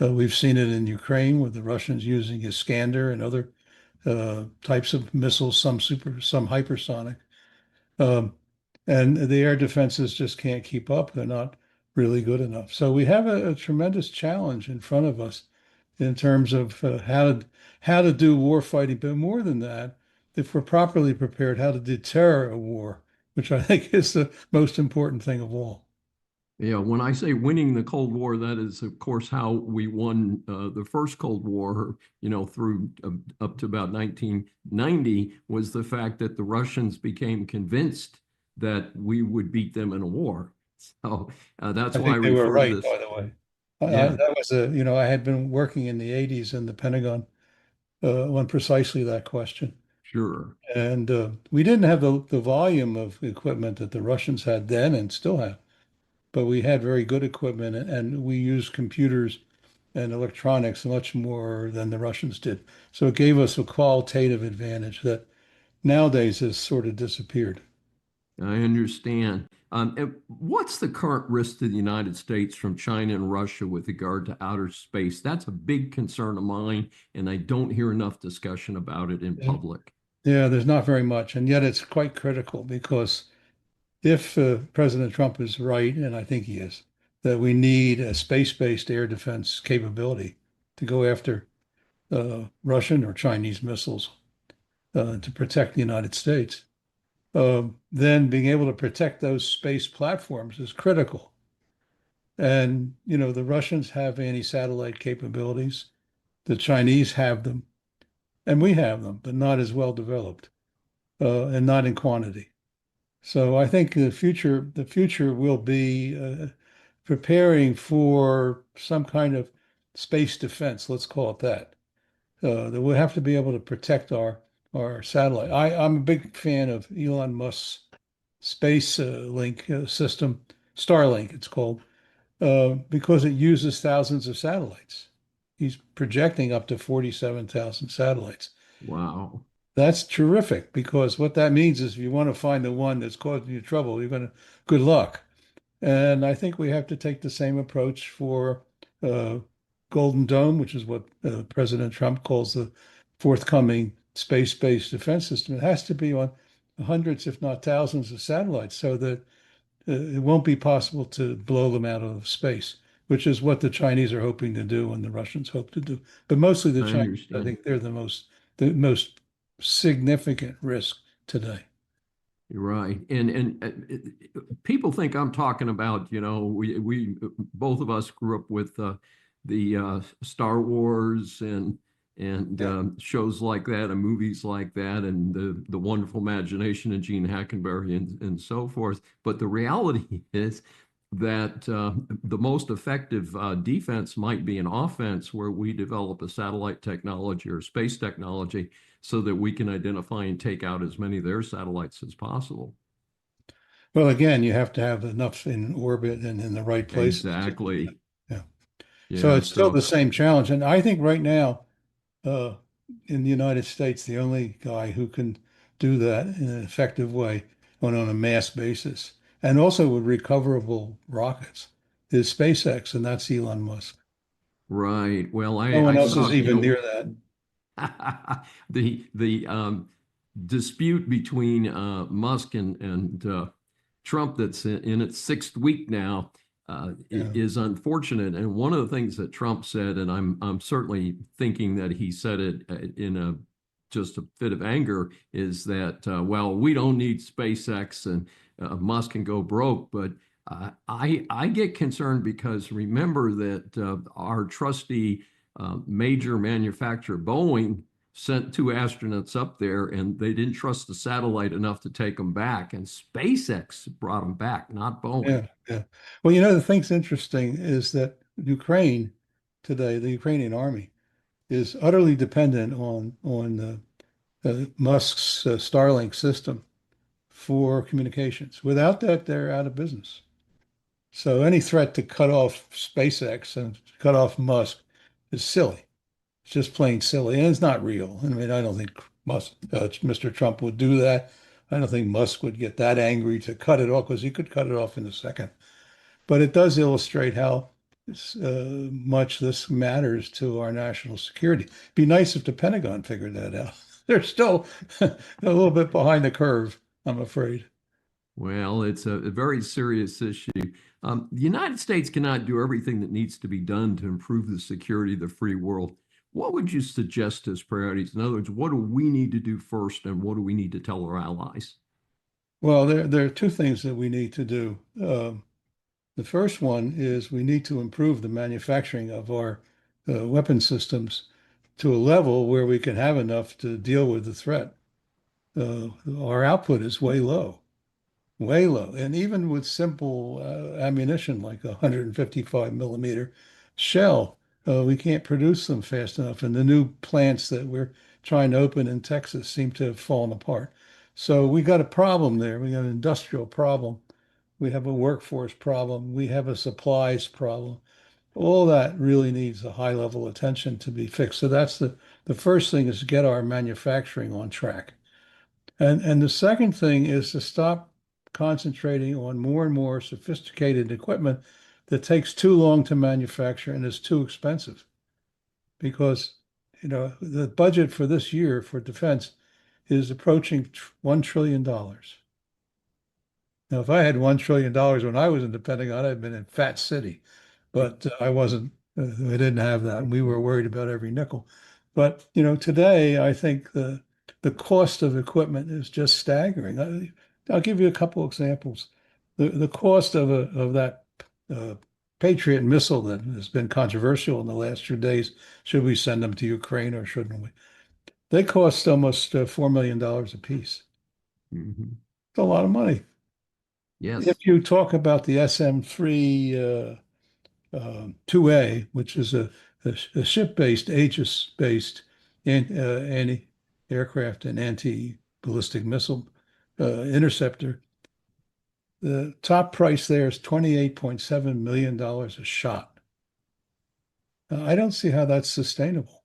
We've seen it in Ukraine with the Russians using Iskander and other types of missiles, some hypersonic. Um, and the air defenses just can't keep up. They're not really good enough. So we have a tremendous challenge in front of us in terms of how to do war fighting, but more than that, if we're properly prepared, how to deter a war, which I think is the most important thing of all. Yeah, when I say winning the Cold War, that is, of course, how we won the first Cold War, through up to about 1990, was the fact that the Russians became convinced that we would beat them in a war. So that's I why I think they were refer to right, this. by the way. Yeah, That was I had been working in the 80s in the Pentagon on precisely that question. sure. And we didn't have the volume of equipment that the Russians had then and still have, but we had very good equipment and we used computers and electronics much more than the Russians did. So it gave us a qualitative advantage that nowadays has sort of disappeared. I understand. And what's the current risk to the United States from China and Russia with regard to outer space? That's a big concern of mine, and I don't hear enough discussion about it in Yeah, public. yeah, there's not very much, and yet it's quite critical because if President Trump is right, and I think he is, that we need a space-based air defense capability to go after Russian or Chinese missiles to protect the United States. Then being able to protect those space platforms is critical. And, the Russians have anti-satellite capabilities. The Chinese have them, and we have them, but not as well developed and not in quantity. So I think the future will be preparing for some kind of space defense, let's call it that. That we'll have to be able to protect our satellite. I'm a big fan of Elon Musk's space link system, Starlink, it's called, because it uses thousands of satellites. He's projecting up to 47,000 satellites. Wow. That's terrific because what that means is if you want to find the one that's causing you trouble, good luck. And I think we have to take the same approach for uh, Golden Dome, which is what President Trump calls the forthcoming space-based defense system. It has to be on hundreds, if not thousands, of satellites so that it won't be possible to blow them out of space, which is what the Chinese are hoping to do and the Russians hope to do. But mostly the I Chinese, I understand. think they're the most significant risk today. You're right. And people think I'm talking about, we both of us grew up with the Star Wars and Yeah. shows like that and movies like that and the wonderful imagination of Gene Hackenberry and so forth. But the reality is that the most effective defense might be an offense where we develop a satellite technology or space technology so that we can identify and take out as many of their satellites as possible. Well, again, you have to have enough in orbit and in the right places to do that. Exactly. Yeah. So Yeah. it's still the So, same challenge. And I think right now, uh, in the United States, the only guy who can do that in an effective way on a mass basis and also with recoverable rockets is SpaceX, and that's Elon Musk. right. Well, No one I else is saw, even near that. the dispute between Musk and Trump that's in its sixth week now Yeah. is unfortunate. And one of the things that Trump said, and I'm certainly thinking that he said it in a just a fit of anger, is that well, we don't need SpaceX and Musk can go broke. But I get concerned because remember that our trusty major manufacturer Boeing sent two astronauts up there and they didn't trust the satellite enough to take them back. And SpaceX brought them back, not Boeing. Yeah. Yeah. Well, the thing's interesting is that Ukraine today, the Ukrainian army, is utterly dependent on Musk's Starlink system for communications. Without that, they're out of business. So any threat to cut off SpaceX and cut off Musk is silly. It's just plain silly, and it's not real. I mean, I don't think Mr. Trump would do that. I don't think Musk would get that angry to cut it off because he could cut it off in a second. But it does illustrate how much this matters to our national security. Be nice if the Pentagon figured that out. They're still a little bit behind the curve, I'm afraid. Well, it's a very serious issue. The United States cannot do everything that needs to be done to improve the security of the free world. What would you suggest as priorities? In other words, what do we need to do first, and what do we need to tell our allies? Well, there are two things that we need to do. The first one is we need to improve the manufacturing of our weapon systems to a level where we can have enough to deal with the threat. Our output is way low, way low. And even with simple ammunition like a 155 millimeter shell, we can't produce them fast enough. And the new plants that we're trying to open in Texas seem to have fallen apart. So we got a problem there. We got an industrial problem. We have a workforce problem. We have a supplies problem. All that really needs a high level attention to be fixed. So that's the first thing is to get our manufacturing on track. And the second thing is to stop concentrating on more and more sophisticated equipment that takes too long to manufacture and is too expensive. Because, the budget for this year for defense is approaching $1 trillion. Now, if I had $1 trillion when I was in the Pentagon, I'd been in Fat City, but I wasn't, we didn't have that. And we were worried about every nickel. But, today I think the cost of equipment is just staggering. I'll give you a couple examples. The cost of that Patriot missile that has been controversial in the last few days, should we send them to Ukraine or shouldn't we? They cost almost $4 million a piece. Mhm. It's a lot of money. Yes. If you talk about the SM-3 2A, which is a ship-based, Aegis-based anti-aircraft and anti-ballistic missile interceptor, the top price there is $28.7 million a shot. I don't see how that's sustainable.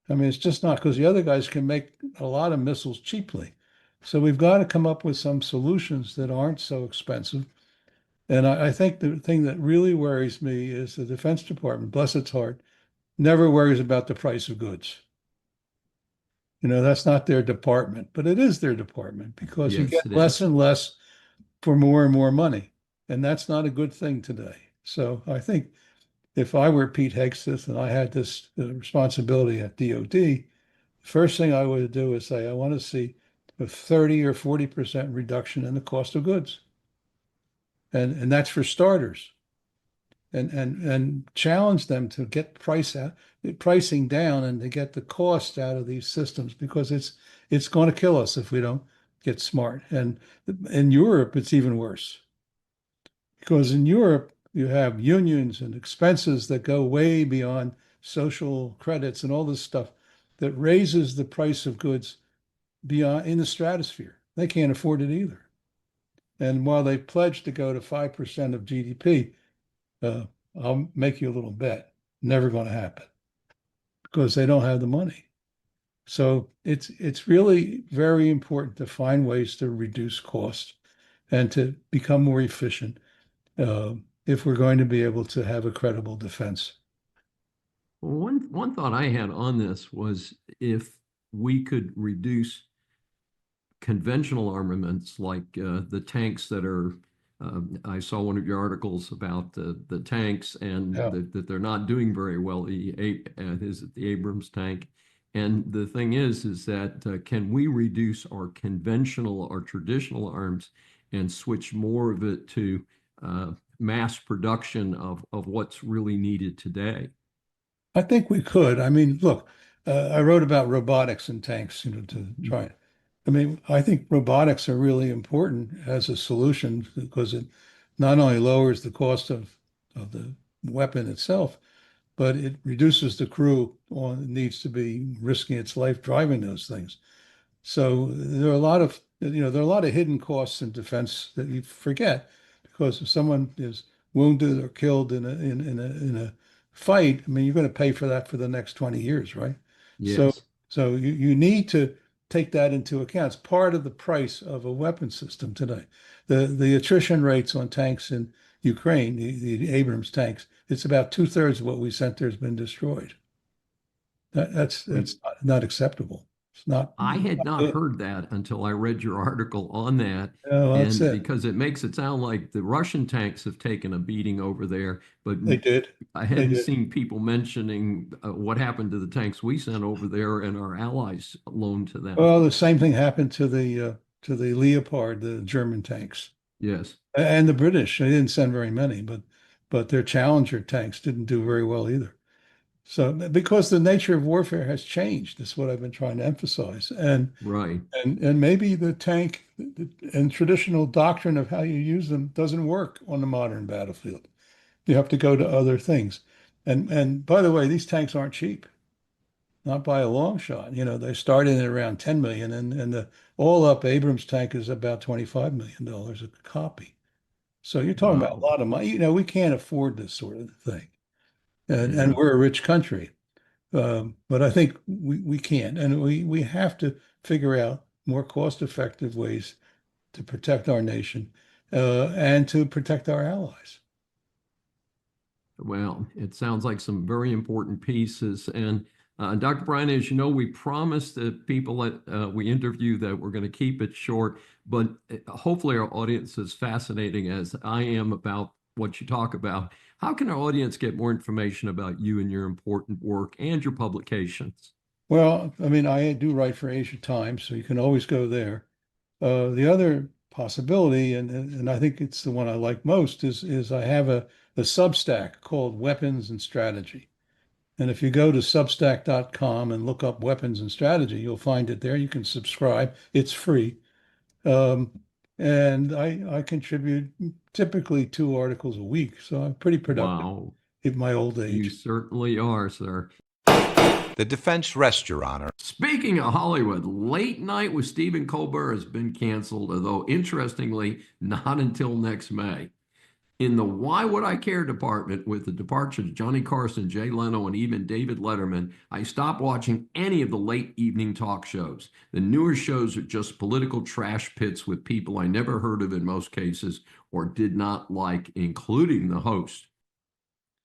I mean, it's just not, because the other guys can make a lot of missiles cheaply. So we've got to come up with some solutions that aren't so expensive. And I think the thing that really worries me is the Defense Department, bless its heart, never worries about the price of goods. That's not their department, but it is their department because you Yes, get it less is. and less for more and more money. And that's not a good thing today. So I think if I were Pete Hegseth and I had this responsibility at DOD, first thing I would do is say, I want to see a 30 or 40% reduction in the cost of goods. And that's for starters. And challenge them to get pricing down and to get the cost out of these systems, because it's going to kill us if we don't get smart. And in Europe, it's even worse. Because in Europe, you have unions and expenses that go way beyond social credits and all this stuff that raises the price of goods beyond in the stratosphere. They can't afford it either. And while they pledged to go to 5% of GDP, I'll make you a little bet. Never going to happen because they don't have the money. So it's really very important to find ways to reduce costs and to become more efficient if we're going to be able to have a credible defense. Well, one thought I had on this was if we could reduce conventional armaments like the tanks that are, I saw one of your articles about the tanks and Yeah. that they're not doing very well. Is it the Abrams tank? And the thing is that can we reduce our traditional arms and switch more of it to mass production of what's really needed today? I think we could. I mean, look, I wrote about robotics and tanks, to try it. I mean, I think robotics are really important as a solution because it not only lowers the cost of the weapon itself, but it reduces the crew on needs to be risking its life driving those things. So there are a lot of hidden costs in defense that you forget, because if someone is wounded or killed in a fight, I mean, you're going to pay for that for the next 20 years, right? So Yes. so you need to take that into account. It's part of the price of a weapon system today. The attrition rates on tanks in Ukraine, the Abrams tanks, it's about 2/3 of what we sent there has been destroyed. That's not acceptable. It's not. I had not good. heard that until I read your article on that. Oh, that's And it. because it makes it sound like the Russian tanks have taken a beating over there, but They did. I They hadn't did. seen people mentioning what happened to the tanks we sent over there and our allies loaned to them. Well, the same thing happened to the Leopard, the German tanks, Yes. and the British. They didn't send very many, but their Challenger tanks didn't do very well either. So because the nature of warfare has changed, that's what I've been trying to emphasize. Right. And maybe the tank and traditional doctrine of how you use them doesn't work on the modern battlefield. You have to go to other things. And by the way, these tanks aren't cheap, not by a long shot. You know, they started at around 10 million, and the all up Abrams tank is about $25 million a copy. So you're talking about a Wow. lot of money. You know, we can't afford this sort of thing. And Yeah. we're a rich country. But I think we can, and we have to figure out more cost-effective ways to protect our nation and to protect our allies. Well, it sounds like some very important pieces. And Dr. Bryen, as you know, we promised the people that we interview that we're going to keep it short, but hopefully our audience is fascinating as I am about what you talk about. How can our audience get more information about you and your important work and your publications? Well, I mean, I do write for Asia Times, so you can always go there. The other possibility, and I think it's the one I like most, is I have a Substack called Weapons and Strategy. And if you go to substack.com and look up Weapons and Strategy, you'll find it there. You can subscribe. It's free. And I contribute typically 2 articles a week, so I'm pretty productive Wow. in my old You age. certainly are, sir. The defense rests, Your Honor. Speaking of Hollywood, Late Night with Stephen Colbert has been canceled, although interestingly, not until next May. In the Why Would I Care department, with the departure of Johnny Carson, Jay Leno, and even David Letterman, I stopped watching any of the late evening talk shows. The newer shows are just political trash pits with people I never heard of in most cases or did not like, including the host.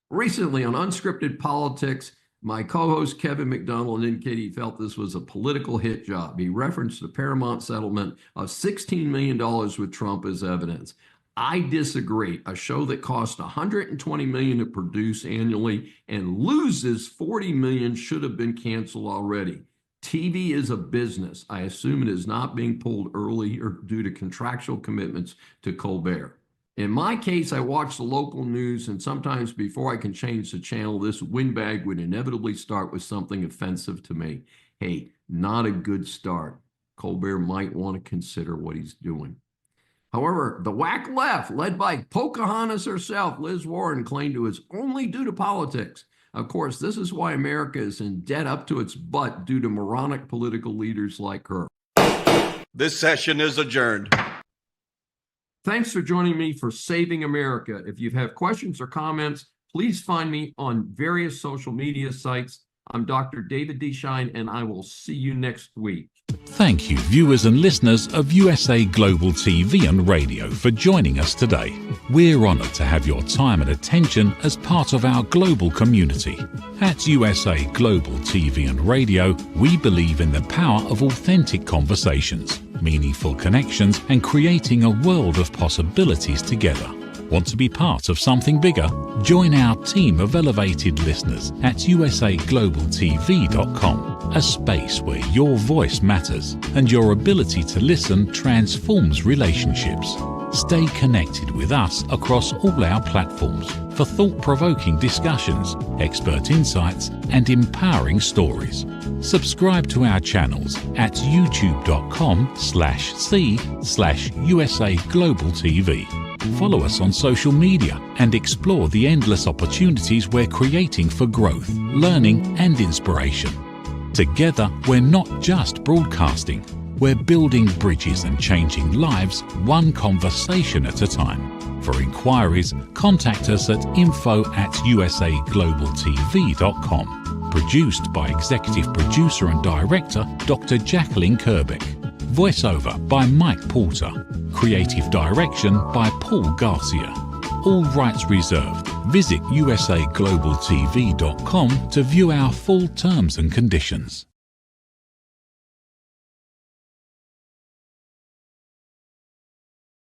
Recently on Unscripted Politics, my co-host Kevin McDonald indicated he felt this was a political hit job. He referenced the Paramount settlement of $16 million with Trump as evidence. I disagree. A show that costs $120 million to produce annually and loses $40 million should have been canceled already. TV is a business. I assume it is not being pulled early or due to contractual commitments to Colbert. In my case, I watch the local news, and sometimes before I can change the channel, this windbag would inevitably start with something offensive to me. Hey, not a good start. Colbert might want to consider what he's doing. However, the whack left, led by Pocahontas herself, Liz Warren, claimed it was only due to politics. Of course, this is why America is in debt up to its butt due to moronic political leaders like her. This session is adjourned. Thanks for joining me for Saving America. If you have questions or comments, please find me on various social media sites. I'm Dr. David D. SCHEIN, and I will see you next week. Thank you, viewers and listeners of USA Global TV and Radio, for joining us today. We're honored to have your time and attention as part of our global community. At USA Global TV and Radio, we believe in the power of authentic conversations, meaningful connections, and creating a world of possibilities together. Want to be part of something bigger? Join our team of elevated listeners at usaglobaltv.com, a space where your voice matters and your ability to listen transforms relationships. Stay connected with us across all our platforms for thought-provoking discussions, expert insights, and empowering stories. Subscribe to our channels at youtube.com/c/USA Global TV. Follow us on social media and explore the endless opportunities we're creating for growth, learning, and inspiration. Together, we're not just broadcasting, we're building bridges and changing lives one conversation at a time. For inquiries, contact us at info@usaglobaltv.com. Produced by Executive Producer and Director Dr. Jacqueline Kerbeck. Voiceover by Mike Porter. Creative direction by Paul Garcia. All rights reserved. Visit usaglobaltv.com to view our full terms and conditions.